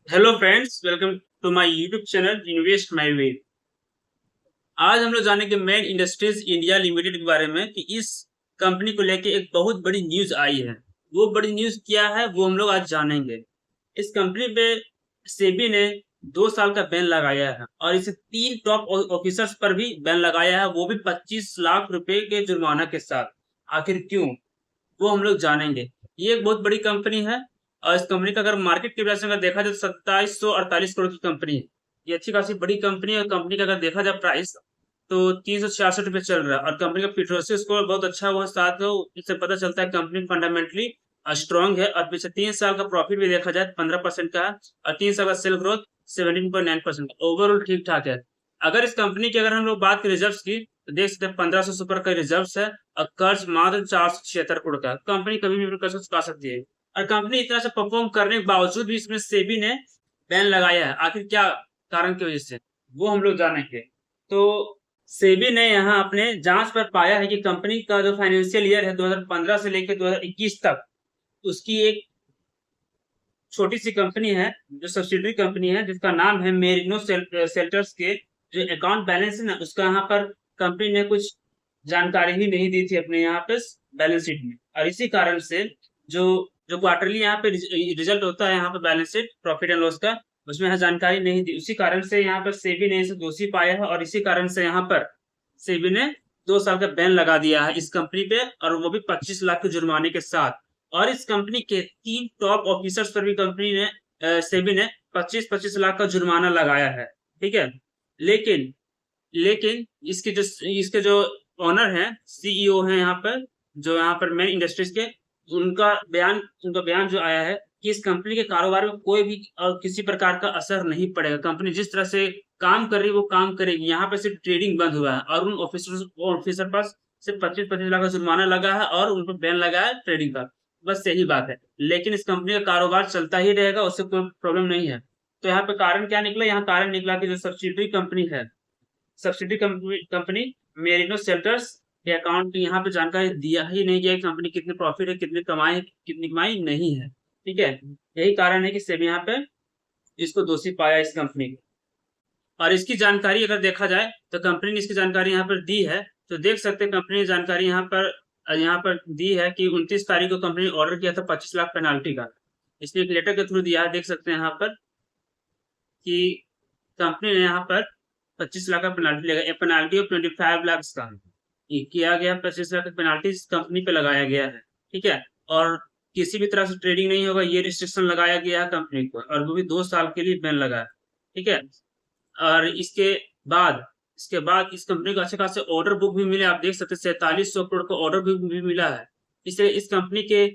Hello friends, welcome to my YouTube channel invest my way. आज हम लोग जानेंगे मेन इंडस्ट्रीज इंडिया लिमिटेड के बारे में कि इस कंपनी को लेके एक बहुत बड़ी न्यूज आई है। वो बड़ी न्यूज क्या है वो हम लोग आज जानेंगे। इस कंपनी पे सेबी ने 2 साल का बैन लगाया है और इसे 3 टॉप ऑफिसर्स पर भी बैन लगाया है, वो भी 25 लाख रुपए के जुर्माना के साथ। आखिर क्यों, वो हम लोग जानेंगे। ये एक बहुत बड़ी कंपनी है और इस कंपनी का अगर मार्केट कैपिटलाइजेशन अगर देखा जाए तो 2748 करोड़ की कंपनी है। ये अच्छी खासी बड़ी कंपनी है और कंपनी का अगर देखा जाए प्राइस तो 366 रुपये चल रहा है और कंपनी का फिटरोसी स्कोर बहुत अच्छा हुआ साथ है। इससे पता चलता है कंपनी फंडामेंटली स्ट्रांग है और पिछले 3 साल का प्रॉफिट भी देखा जाए 15% का है और 3 साल का सेल ग्रोथ 17.9%। ओवरऑल ठीक ठाक है। अगर इस कंपनी की अगर हम लोग बात करें रिजर्व की तो देख सकते हैं 1500 सुपर का रिजर्व है और कर्ज मात्र 476 करोड़ का। कंपनी कभी भी कर्ज चुका सकती है और कंपनी इतना से परफॉर्म करने के बावजूद भी इसमें सेबी ने बैन लगाया है। आखिर क्या कारण की वजह से, वो हम लोग जानेंगे। तो सेबी ने यहाँ अपने जांच पर पाया है कि कंपनी का जो फाइनेंशियल ईयर है 2015 से लेकर 2021 तक उसकी एक छोटी सी कंपनी है जो सब्सिडरी कंपनी है जिसका नाम है मेरिनो सेल्टर्स के जो अकाउंट बैलेंस है ना उसका यहाँ पर कंपनी ने कुछ जानकारी ही नहीं दी थी अपने यहाँ पे बैलेंस शीट में और इसी कारण से जो जो क्वार्टरली यहाँ पे रिजल्ट होता है यहाँ पे balance sheet profit and loss का, उसमें यहाँ जानकारी नहीं दी। उसी कारण से यहाँ पर सेबी ने इसे दोषी पाया है और इसी कारण से यहाँ पर सेबी ने 2 साल का बैन लगा दिया है इस कंपनी पे और वो भी 25 लाख के जुर्माने के साथ। और इस कंपनी के 3 टॉप ऑफिसर्स पर भी कंपनी ने सेबी ने 25-25 लाख का जुर्माना लगाया है। ठीक है, लेकिन लेकिन इसके जो ओनर हैं, सीईओ हैं यहाँ पर, जो यहाँ पर मेन इंडस्ट्रीज के, उनका बयान जो आया है कि इस कंपनी के कारोबार में कोई भी और किसी प्रकार का असर नहीं पड़ेगा। कंपनी जिस तरह से काम कर रही है वो काम करेगी। यहाँ पे सिर्फ ट्रेडिंग बंद हुआ है और उन ऑफिसर पास सिर्फ 25-25 लाख का जुर्माना लगा है और उन पर बैन लगा है ट्रेडिंग का। बस यही बात है, लेकिन इस कंपनी का कारोबार चलता ही रहेगा, उससे कोई प्रॉब्लम नहीं है। तो यहाँ पे कारण क्या निकला, यहाँ कारण निकला कि जो सब्सिडरी कंपनी है, सब्सिडी कंपनी मेरिनो सेल्टर्स के अकाउंट की यहाँ पे जानकारी दिया ही नहीं गया कंपनी कितनी प्रॉफिट है, कितनी कमाई है, कितनी कमाई नहीं है। ठीक है, यही कारण है कि सेबी यहाँ पे इसको दोषी पाया इस कंपनी को। और इसकी जानकारी अगर देखा जाए तो कंपनी ने इसकी जानकारी यहाँ पर दी है। तो देख सकते हैं कंपनी ने जानकारी यहाँ पर दी है कि 29 तारीख को कंपनी ने ऑर्डर किया था 25 लाख पेनाल्टी का। इसने एक लेटर के थ्रू दिया है, देख सकते हैं यहाँ पर कि कंपनी ने यहाँ पर 25 लाख का पेनाल्टी लगा, पेनाल्टी ऑफ 25 लाख का ये किया गया। 25 लाख का पेनाल्टी इस कंपनी पे लगाया गया है। ठीक है, और किसी भी तरह से ट्रेडिंग नहीं होगा ये रिस्ट्रिक्शन लगाया गया है कंपनी को और वो भी 2 साल के लिए बैन लगा है। ठीक है, और इसके बाद इस कंपनी को अच्छे खासे ऑर्डर बुक भी मिले। आप देख सकते हैं 4700 करोड़ का ऑर्डर बुक भी मिला है। इसलिए इस कंपनी के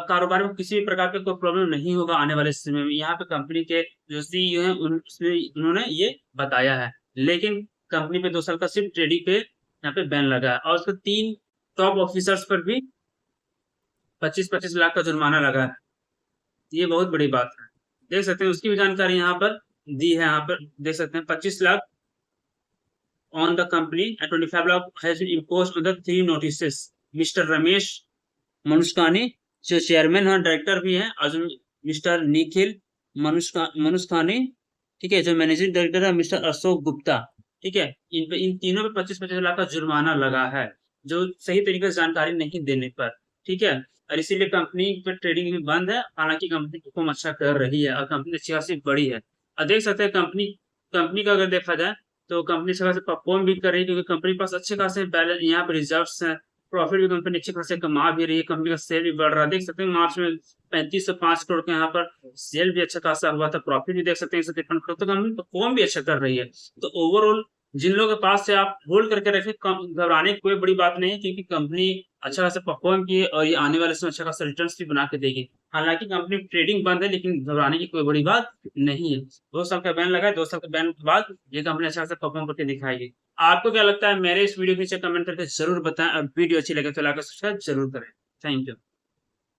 कारोबार में किसी भी प्रकार का कोई प्रॉब्लम नहीं होगा आने वाले समय में। यहाँ पे कंपनी के जो सीईओ हैं उन्होंने ये बताया है। लेकिन कंपनी पे 2 साल का सिर्फ ट्रेडिंग पे यहाँ पे बैन लगा है और उसके 3 टॉप ऑफिसर्स पर भी 25-25 लाख का जुर्माना लगा है। ये बहुत बड़ी बात है। देख सकते हैं उसकी भी जानकारी यहाँ पर दी है। यहाँ पर देख सकते हैं 25 lakh on the company and 25 lakh has been imposed on the 3 notices. Mister Ramesh Manushkani जो चेयरमैन और डायरेक्टर भी हैं और जो मिस्टर निखिल मनुष्कानी, ठीक है, जो मैनेजिंग डायरेक्टर है मिस्टर अशोक गुप्ता। ठीक है, इन तीनों पे 25-25 लाख का जुर्माना लगा है जो सही तरीके से जानकारी नहीं देने पर। ठीक है, और इसीलिए कंपनी पे ट्रेडिंग भी बंद है। हालांकि कंपनी परफॉर्म अच्छा कर रही है और कंपनी अच्छी खासी बड़ी है। और देख सकते हैं कंपनी का अगर देखा जाए तो कंपनी अच्छे खासे परफॉर्म भी कर रही है क्योंकि कंपनी के पास अच्छे खासे बैलेंस यहाँ पे रिजर्व्स हैं। प्रॉफिट भी कंपनी अच्छे खासे कमा भी रही है। कंपनी का सेल भी बढ़ रहा है। देख सकते हैं मार्च में 3505 करोड़ के यहाँ पर सेल भी अच्छा खासा हुआ था। प्रॉफिट भी देख सकते हैं 153 करोड़। तो कंपनी परफॉर्म भी अच्छा कर रही है। तो ओवरऑल जिन लोगों के पास से आप होल्ड करके रखे, घबराने की कोई बड़ी बात नहीं है क्योंकि कंपनी अच्छा खासा परफॉर्म की है और ये आने वाले समय अच्छा खासा रिटर्न्स भी बना के देगी। हालांकि कंपनी ट्रेडिंग बंद है लेकिन घबराने की कोई बड़ी बात नहीं है। 2 साल का बैन लगा है, 2 साल के बैन के बाद ये कंपनी अच्छा खासा परफॉर्म करके दिखाएगी। आपको क्या लगता है मेरे इस वीडियो के नीचे कमेंट करके जरूर बताएं और वीडियो अच्छी लगे तो लाइक और सब्सक्राइब जरूर करें। Thank you.